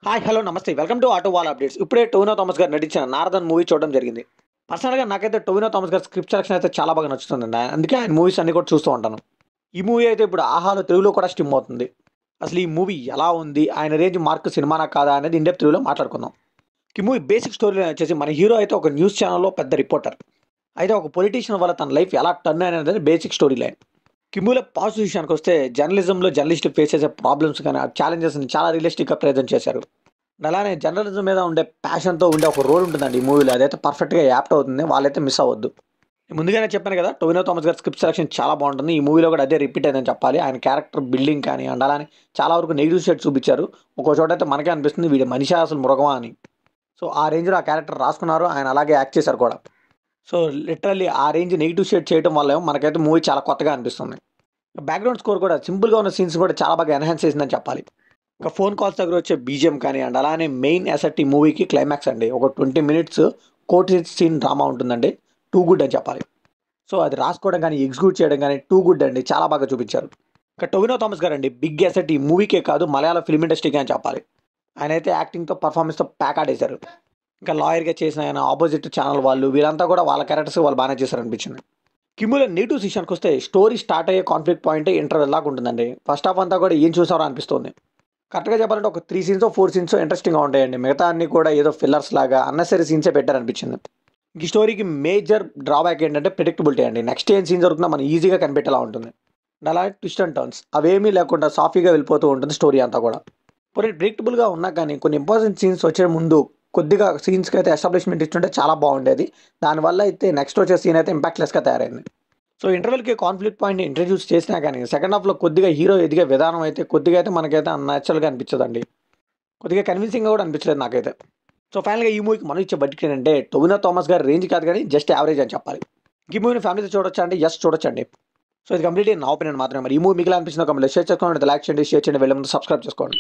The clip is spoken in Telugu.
హాయ్ హలో నమస్తే welcome to auto wall updates. ఇప్పుడే టొవినో థామస్ గారు నటించిన నారదన్ మూవీ చూడడం జరిగింది. పర్సనల్గా నాకైతే టొవినో థామస్ గారి స్క్రిప్ట్ సెలక్షన్ అయితే చాలా బాగా నచ్చుతుందండి. అందుకే ఆయన మూవీస్ అన్ని కూడా చూస్తూ ఉంటాను. ఈ మూవీ అయితే ఇప్పుడు ఆహాలో తెలుగులో కూడా స్ట్రీమ్ అవుతుంది. అసలు ఈ మూవీ ఎలా ఉంది, ఆయన రేంజ్ మార్క్ సినిమానా కాదా అనేది ఇండెప్త్ రివ్యూలో మాట్లాడుకుందాం. ఈ మూవీ బేసిక్ స్టోరీ వచ్చేసి మన హీరో అయితే ఒక న్యూస్ ఛానల్లో పెద్ద రిపోర్టర్. అయితే ఒక పొలిటీషియన్ వల్ల తన లైఫ్ ఎలా టర్న్ అనేది బేసిక్ స్టోరీ లైన్. కిమ్ముల పాజిటివ్ విషయానికి వస్తే జర్నలిజంలో జర్నలిస్టులు ఫేస్ చేసే ప్రాబ్లమ్స్ కానీ ఆ ఛాలెంజెస్ని చాలా రియలిస్టిక్గా ప్రజెంట్ చేశారు. అలానే జర్నలిజం మీద ఉండే ప్యాషన్తో ఉండే ఒక రోల్ ఉంటుందండి ఈ మూవీలో. అదైతే పర్ఫెక్ట్గా యాప్ట్ అవుతుంది, వాళ్ళైతే మిస్ అవ్వద్దు. ముందుగానే చెప్పాను కదా, టొవినో థామస్ గారి స్క్రిప్ట్ సెలక్షన్ చాలా బాగుంటుంది. ఈ మూవీలో కూడా అదే రిపీట్ అయిందని చెప్పాలి. ఆయన క్యారెక్టర్ బిల్డింగ్ కానీ అండ్ అలానే చాలా వరకు నెగిటివ్ షేడ్ చూపించారు. ఒక్కో చోట అయితే మనకే అనిపిస్తుంది వీడి మనిషి అసలు మృగమా అని. సో ఆ రేంజ్లో ఆ క్యారెక్టర్ రాసుకున్నారు, ఆయన అలాగే యాక్ట్ చేశారు కూడా. సో లిటరల్లీ ఆ రేంజ్ నెగిటివ్ షేడ్ చేయడం వల్ల మనకైతే మూవీ చాలా కొత్తగా అనిపిస్తుంది. బ్యాక్గ్రౌండ్ స్కోర్ కూడా సింపుల్గా ఉన్న సీన్స్ కూడా చాలా బాగా ఎన్హాన్స్ చేసిందని చెప్పాలి. ఇంకా ఫోన్ కాల్స్ దగ్గర వచ్చే బీజిఎం కానీ అండ్ అలానే మెయిన్ అసెట్ ఈ మూవీకి క్లైమాక్స్ అండి. ఒక 20 minutes కోర్ట్ సీన్ డ్రామా ఉంటుందండి. టూ గుడ్ అని చెప్పాలి. సో అది రాసుకోవడం కానీ ఎగ్జిక్యూట్ చేయడం కానీ టూ గుడ్ అండి, చాలా బాగా చూపించారు. ఇంకా టొవినో థామస్ గారు అండి బిగ్ అసెట్ ఈ మూవీకే కాదు మలయాళ ఫిల్మ్ ఇండస్ట్రీకి అని చెప్పాలి. ఆయన అయితే యాక్టింగ్తో పర్ఫార్మెన్స్తో ప్యాక్ ఆడేశారు. ఇంకా లాయర్గా చేసిన ఆయన ఆపోజిట్ ఛానల్ వాళ్ళు వీళ్ళంతా కూడా వాళ్ళ క్యారెక్టర్స్ వాళ్ళు బాగానే చేశారు అనిపించింది. కిమ్ముల నెగిటివ్ విషయానికి వస్తే స్టోరీ స్టార్ట్ అయ్యే కాన్ఫ్లిక్ట్ పాయింట్ ఇంటర్వెల్ లాగా ఉంటుందండి. ఫస్ట్ హాఫ్ అంతా కూడా ఏం చూసారో అనిపిస్తుంది. కరెక్ట్గా చెప్పాలంటే ఒక 3 scenes 4 scenes ఇంట్రెస్టింగ్గా ఉంటాయండి. మిగతా అన్ని కూడా ఏదో ఫిల్లర్స్ లాగా అన్నెసరీ సీన్సే పెట్టారనిపించింది. ఈ స్టోరీకి మేజర్ డ్రాబ్యాక్ ఏంటంటే ప్రిడిక్టబిలిటీ అండి. నెక్స్ట్ ఏం సీన్ జరుగుతుందో మనం ఈజీగా కనిపెట్టేలా ఉంటుంది. అలా ట్విస్ట్ అండ్ టర్న్స్ అవేమీ లేకుండా సాఫీగా వెళ్ళిపోతూ ఉంటుంది స్టోరీ అంతా కూడా. కొన్ని ప్రిడిక్టబుల్గా ఉన్నా కానీ కొన్ని ఇంపార్టెంట్ సీన్స్ వచ్చే ముందు కొద్దిగా సీన్స్కి అయితే ఎస్టాబ్లిష్మెంట్ ఇస్తుంటే చాలా బాగుండేది. దానివల్ల అయితే నెక్స్ట్ వచ్చే సీన్ అయితే ఇంపాక్ట్లెస్గా తయారైంది. సో ఇంటర్వెల్కి కాన్ఫ్లిక్ట్ పాయింట్ని ఇంట్రడ్యూస్ చేసినా కానీ సెకండ్ హాఫ్లో కొద్దిగా హీరో ఎదిగే విధానం అయితే కొద్దిగా అయితే మనకైతే అన్యాచురల్గా అనిపించదండి. కొద్దిగా కన్విన్సింగ్గా కూడా అనిపించలేదు నాకైతే. సో ఫైనల్గా ఈ మూవీకి మనం ఇచ్చే బడ్జెట్ ఏంటంటే టొవినో థామస్ గారి రేంజ్ కాదు కానీ జస్ట్ యావరేజ్ అని చెప్పాలి. ఈ మూవీని ఫ్యామిలీతో చూడొచ్చా అంటే ఎస్ చూడొచ్చండి. సో ఇది కంప్లీట్లీ నా ఒపీనియన్ మాత్రమే. మరి ఈ మూవీ మీకు అనిపించిన కమెంట్లో షేర్ చేసుకోండి, లైక్ చేయండి, షేర్ చేయండి, వెళ్ళే ముందు సబ్స్క్రైబ్ చేసుకోండి.